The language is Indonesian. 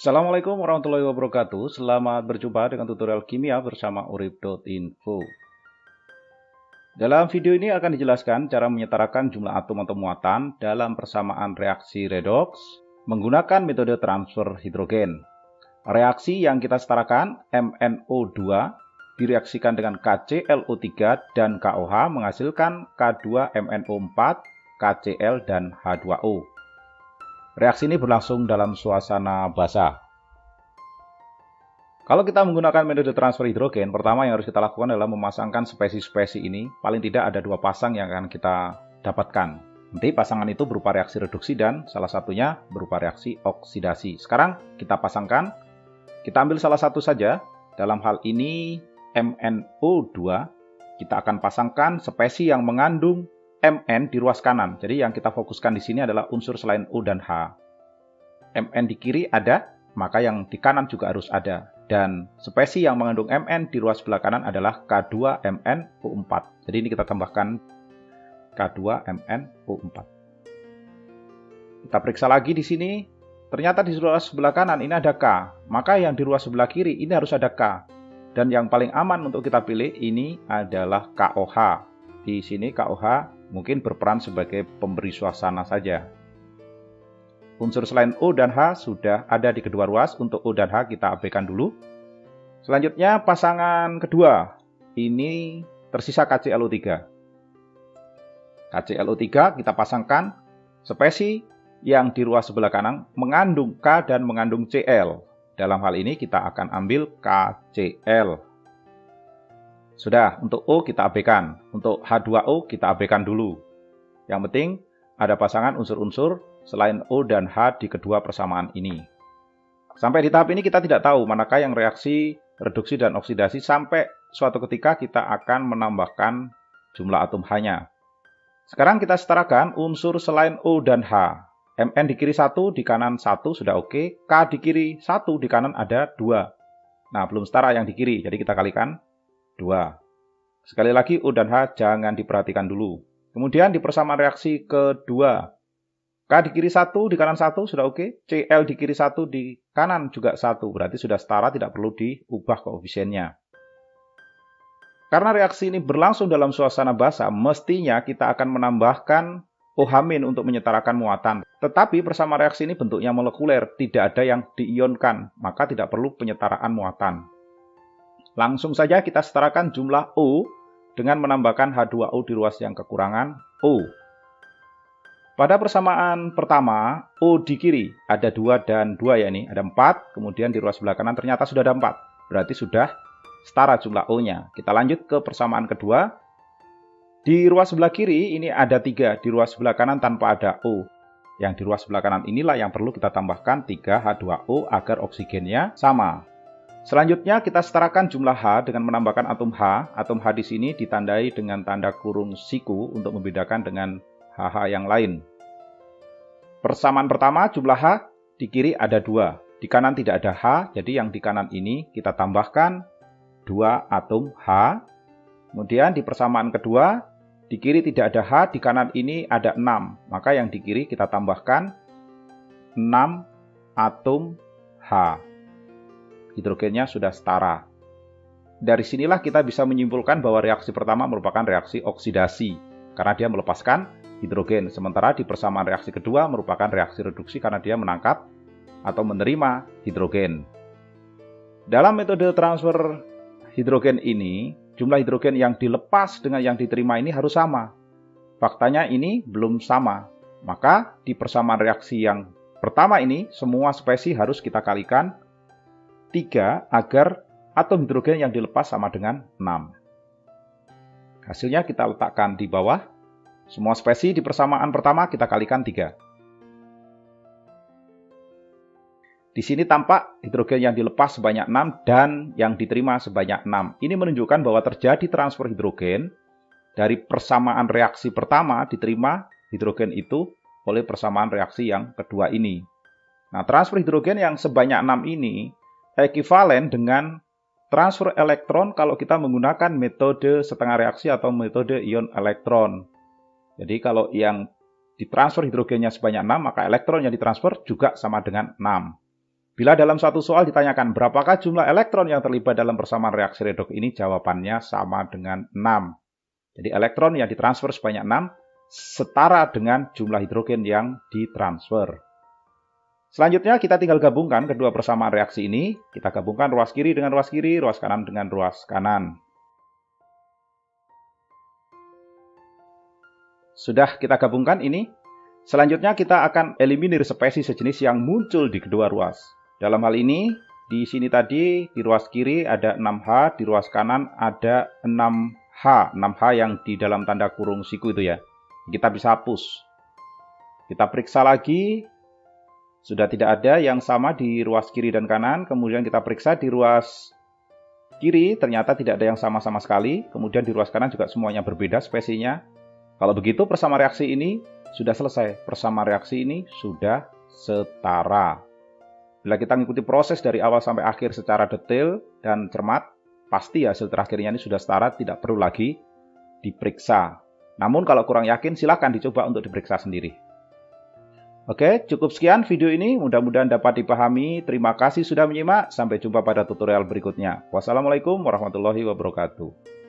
Assalamualaikum warahmatullahi wabarakatuh. Selamat berjumpa dengan tutorial kimia bersama urip.info. Dalam video ini akan dijelaskan cara menyetarakan jumlah atom atau muatan dalam persamaan reaksi redoks menggunakan metode transfer hidrogen. Reaksi yang kita setarakan MnO2 direaksikan dengan KClO3 dan KOH menghasilkan K2MnO4, KCl dan H2O. Reaksi ini berlangsung dalam suasana basah. Kalau kita menggunakan metode transfer hidrogen, pertama yang harus kita lakukan adalah memasangkan spesi-spesi ini. Paling tidak ada 2 pasang yang akan kita dapatkan. Nanti pasangan itu berupa reaksi reduksi dan salah satunya berupa reaksi oksidasi. Sekarang kita pasangkan. Kita ambil salah satu saja. Dalam hal ini MnO2. Kita akan pasangkan spesi yang mengandung Mn di ruas kanan. Jadi yang kita fokuskan di sini adalah unsur selain O dan H. Mn di kiri ada, maka yang di kanan juga harus ada. Dan spesi yang mengandung Mn di ruas sebelah kanan adalah K2MnO4. Jadi ini kita tambahkan K2MnO4. Kita periksa lagi di sini. Ternyata di ruas sebelah kanan ini ada K. Maka yang di ruas sebelah kiri ini harus ada K. Dan yang paling aman untuk kita pilih ini adalah KOH. Di sini KOH mungkin berperan sebagai pemberi suasana saja. Unsur selain O dan H sudah ada di kedua ruas. Untuk O dan H kita abaikan dulu. Selanjutnya pasangan kedua. Ini tersisa KClO3. KClO3 kita pasangkan spesi yang di ruas sebelah kanan mengandung K dan mengandung Cl. Dalam hal ini kita akan ambil KCl. Sudah, untuk O kita abaikan. Untuk H2O kita abaikan dulu. Yang penting ada pasangan unsur-unsur selain O dan H di kedua persamaan ini. Sampai di tahap ini kita tidak tahu manakah yang reaksi reduksi dan oksidasi sampai suatu ketika kita akan menambahkan jumlah atom H-nya. Sekarang kita setarakan unsur selain O dan H. Mn di kiri 1, di kanan 1 sudah oke. K di kiri 1, di kanan ada 2. Nah, belum setara yang di kiri, jadi kita kalikan 2. Sekali lagi O dan H jangan diperhatikan dulu. Kemudian di persamaan reaksi kedua. K di kiri 1, di kanan 1 sudah oke. Cl di kiri 1, di kanan juga 1. Berarti sudah setara, tidak perlu diubah koefisiennya. Karena reaksi ini berlangsung dalam suasana basah, mestinya kita akan menambahkan OH- untuk menyetarakan muatan. Tetapi persamaan reaksi ini bentuknya molekuler, tidak ada yang diionkan, maka tidak perlu penyetaraan muatan. Langsung saja kita setarakan jumlah O dengan menambahkan H2O di ruas yang kekurangan O. Pada persamaan pertama, O di kiri ada 2 dan 2 ya ini, ada 4. Kemudian di ruas sebelah kanan ternyata sudah ada 4. Berarti sudah setara jumlah O-nya. Kita lanjut ke persamaan kedua. Di ruas sebelah kiri ini ada 3, di ruas sebelah kanan tanpa ada O. Yang di ruas sebelah kanan inilah yang perlu kita tambahkan 3H2O agar oksigennya sama. Selanjutnya kita setarakan jumlah H dengan menambahkan atom H. Atom H di sini ditandai dengan tanda kurung siku untuk membedakan dengan HH yang lain. Persamaan pertama jumlah H di kiri ada 2. Di kanan tidak ada H, jadi yang di kanan ini kita tambahkan 2 atom H. Kemudian di persamaan kedua, di kiri tidak ada H, di kanan ini ada 6. Maka yang di kiri kita tambahkan 6 atom H. Hidrogennya sudah setara. Dari sinilah kita bisa menyimpulkan bahwa reaksi pertama merupakan reaksi oksidasi karena dia melepaskan hidrogen, sementara di persamaan reaksi kedua merupakan reaksi reduksi karena dia menangkap atau menerima hidrogen. Dalam metode transfer hidrogen ini, jumlah hidrogen yang dilepas dengan yang diterima ini harus sama. Faktanya ini belum sama. Maka di persamaan reaksi yang pertama ini, semua spesi harus kita kalikan 3 agar atom hidrogen yang dilepas sama dengan 6. Hasilnya kita letakkan di bawah. Semua spesi di persamaan pertama kita kalikan 3. Di sini tampak hidrogen yang dilepas sebanyak 6 dan yang diterima sebanyak 6. Ini menunjukkan bahwa terjadi transfer hidrogen dari persamaan reaksi pertama diterima hidrogen itu oleh persamaan reaksi yang kedua ini. Nah, transfer hidrogen yang sebanyak 6 ini ekuivalen dengan transfer elektron kalau kita menggunakan metode setengah reaksi atau metode ion elektron. Jadi kalau yang ditransfer hidrogennya sebanyak 6, maka elektron yang ditransfer juga sama dengan 6. Bila dalam satu soal ditanyakan berapakah jumlah elektron yang terlibat dalam persamaan reaksi redoks ini, jawabannya sama dengan 6. Jadi elektron yang ditransfer sebanyak 6 setara dengan jumlah hidrogen yang ditransfer. Selanjutnya kita tinggal gabungkan kedua persamaan reaksi ini. Kita gabungkan ruas kiri dengan ruas kiri, ruas kanan dengan ruas kanan. Sudah kita gabungkan ini. Selanjutnya kita akan eliminir spesies sejenis yang muncul di kedua ruas. Dalam hal ini, di sini tadi di ruas kiri ada 6H, di ruas kanan ada 6H. 6H yang di dalam tanda kurung siku itu ya. Kita bisa hapus. Kita periksa lagi. Sudah tidak ada yang sama di ruas kiri dan kanan. Kemudian kita periksa di ruas kiri, ternyata tidak ada yang sama sekali. Kemudian di ruas kanan juga semuanya berbeda spesiesnya. Kalau begitu persamaan reaksi ini sudah selesai. Persamaan reaksi ini sudah setara. Bila kita mengikuti proses dari awal sampai akhir secara detail dan cermat, pasti hasil terakhirnya ini sudah setara, tidak perlu lagi diperiksa. Namun kalau kurang yakin, silakan dicoba untuk diperiksa sendiri. Oke, cukup sekian video ini. Mudah-mudahan dapat dipahami. Terima kasih sudah menyimak. Sampai jumpa pada tutorial berikutnya. Wassalamualaikum warahmatullahi wabarakatuh.